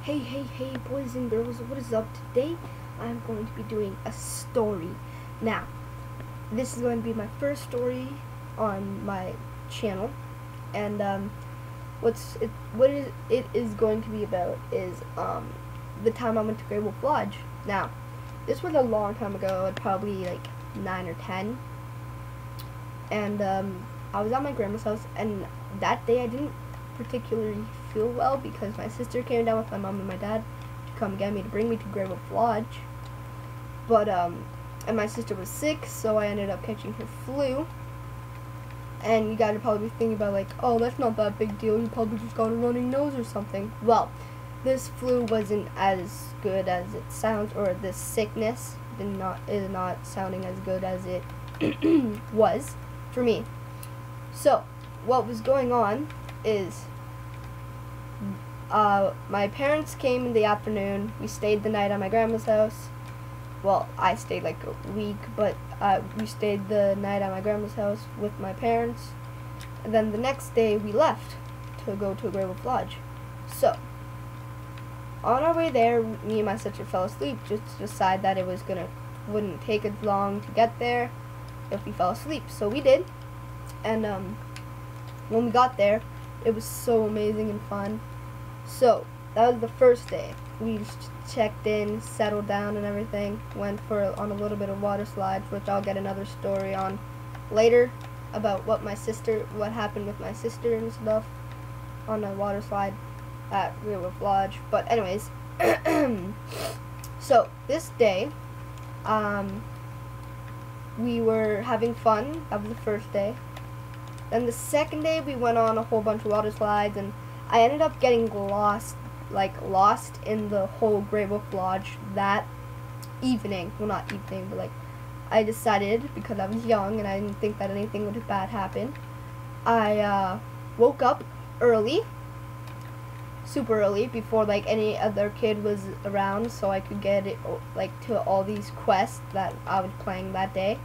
Hey, boys and girls, what is up? Today I'm going to be doing a story. Now, this is going to be my first story on my channel, and what it is going to be about is the time I went to Grey Wolf Lodge. Now, this was a long time ago, probably like 9 or 10, and I was at my grandma's house, and that day I didn't particularly feel well because my sister came down with my mom and my dad to come get me, to bring me to Grey Wolf Lodge. But and my sister was sick, so I ended up catching her flu. And you guys are probably thinking about like, oh, that's not that big deal, you probably just got a running nose or something. Well, this flu wasn't as good as it sounds, or this sickness is not sounding as good as it was for me. So what was going on is my parents came in the afternoon. We stayed the night at my grandma's house. Well, I stayed like a week, but we stayed the night at my grandma's house with my parents. And then the next day we left to go to Grey Wolf Lodge. So, on our way there, me and my sister fell asleep just to decide that it wouldn't take as long to get there if we fell asleep. So we did. And when we got there, it was so amazing and fun. So that was the first day. We checked in, settled down and everything. Went on a little bit of water slides, which I'll get another story on later about what happened with my sister and stuff on a water slide at Grey Wolf Lodge. But anyways, so this day, we were having fun. That was the first day. Then the second day we went on a whole bunch of water slides, and I ended up getting lost in the whole Grey Wolf Lodge that evening. Well, not evening, but like, I decided, because I was young and I didn't think that anything would bad happen, I woke up early, super early, before like any other kid was around, so I could get it like to all these quests that I was playing that day.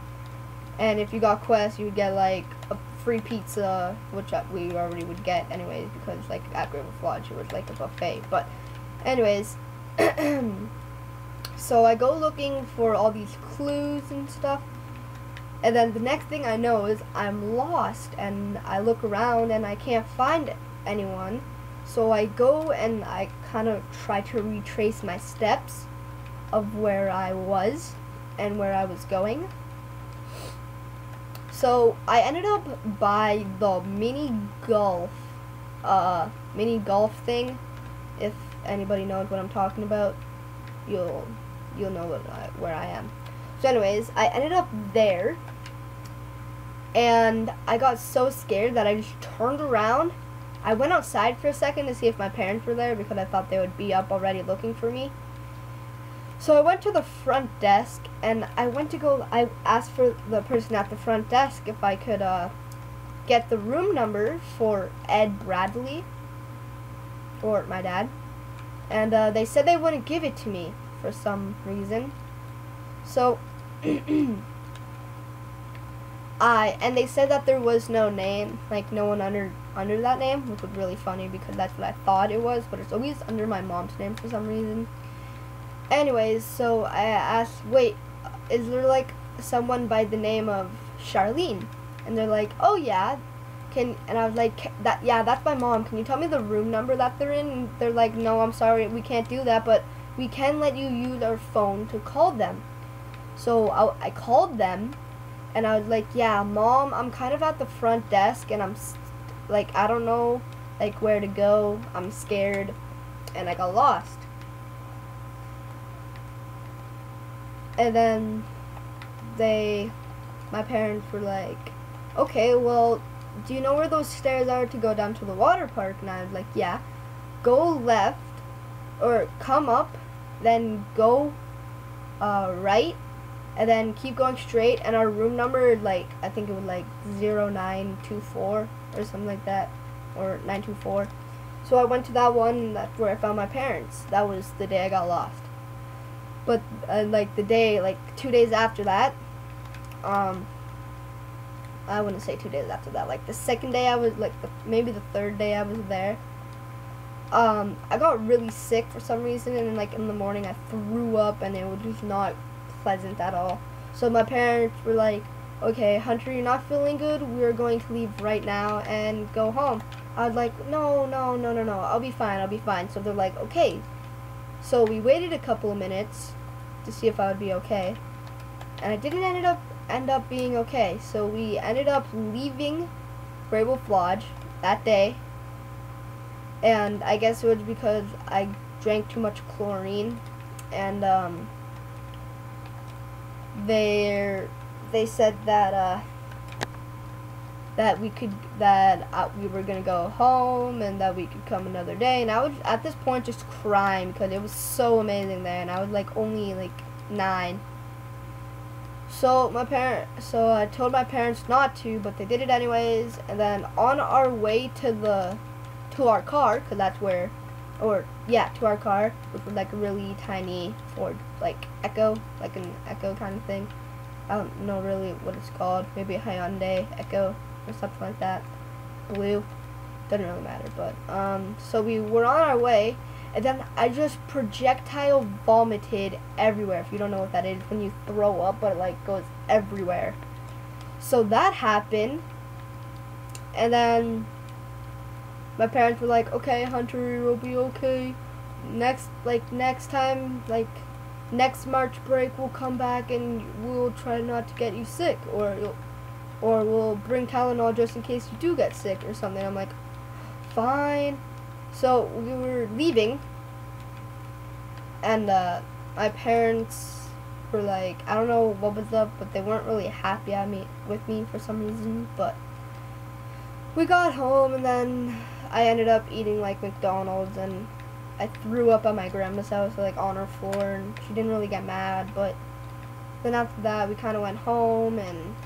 And if you got quests, you would get like a free pizza, which we already would get anyways, because like at Grey Wolf Lodge it was like a buffet. But anyways, so I go looking for all these clues and stuff, and then the next thing I know is I'm lost, and I look around and I can't find anyone. So I go and I kind of try to retrace my steps of where I was and where I was going. So I ended up by the mini golf thing. If anybody knows what I'm talking about, you'll know where I am. So anyways, I ended up there, and I got so scared that I just turned around. I went outside for a second to see if my parents were there, because I thought they would be up already looking for me. So I went to the front desk, and I asked for the person at the front desk if I could get the room number for Ed Bradley, or my dad, and they said they wouldn't give it to me for some reason. So and they said that there was no name, like no one under that name, which was really funny because that's what I thought it was, but it's always under my mom's name for some reason. Anyways, so I asked, wait, is there like someone by the name of Charlene? And they're like, oh yeah, and I was like, yeah, that's my mom, can you tell me the room number that they're in? And they're like, no, I'm sorry, we can't do that, but we can let you use our phone to call them. So I called them, and I was like, yeah, Mom, I'm kind of at the front desk, and I'm like, I don't know like where to go, I'm scared, and I got lost. And then my parents were like, okay, well, do you know where those stairs are to go down to the water park? And I was like, yeah. Go left, or come up, then go right, and then keep going straight, and our room number, like, I think it was like 0924 or something like that, or 924. So I went to that one, and that's where I found my parents. That was the day I got lost. But like 2 days after that, I wouldn't say 2 days after that, like the second day I was, like maybe the third day I was there, I got really sick for some reason, and like in the morning I threw up, and it was just not pleasant at all. So my parents were like, okay, Hunter, you're not feeling good, we're going to leave right now and go home. I was like, no, I'll be fine. So they're like, okay. So we waited a couple of minutes to see if I would be okay, and I didn't end up being okay. So we ended up leaving Great Wolf Lodge that day, and I guess it was because I drank too much chlorine, and they said that we were gonna go home and that we could come another day, and I was at this point just crying because it was so amazing there, and I was like only like 9. So I told my parents not to, but they did it anyways. And then on our way to our car, cause that's where, to our car, which was like a really tiny Ford, like Echo, like an Echo kind of thing. I don't know really what it's called. Maybe a Hyundai Echo or something like that. Blue, doesn't really matter. But so we were on our way, and then I just projectile vomited everywhere. If you don't know what that is, when you throw up, but it like goes everywhere. So that happened, and then my parents were like, okay, Hunter, you'll be okay. Next time, next March break, we'll come back and we'll try not to get you sick, or we'll bring Tylenol just in case you do get sick or something. I'm like, fine. So we were leaving, and my parents were like, I don't know what was up, but they weren't really happy with me for some reason. But we got home, and then I ended up eating like McDonald's, and I threw up at my grandma's house, like on her floor, and she didn't really get mad. But then after that, we kind of went home, and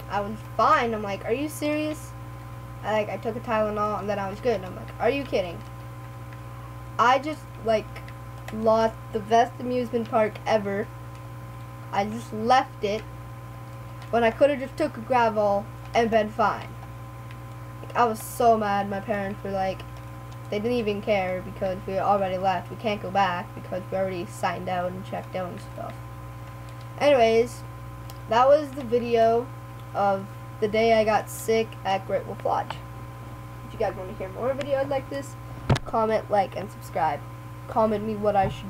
I was fine. I'm like, are you serious? I took a Tylenol, and then I was good. And I'm like, are you kidding? I just like lost the best amusement park ever. I just left it when I could have just took a gravel and been fine. Like, I was so mad. My parents were like, they didn't even care because we already left. We can't go back because we already signed out and checked out and stuff. Anyways, that was the video of the day I got sick at Great Wolf Lodge. If you guys want to hear more videos like this, comment, like, and subscribe. Comment me what I should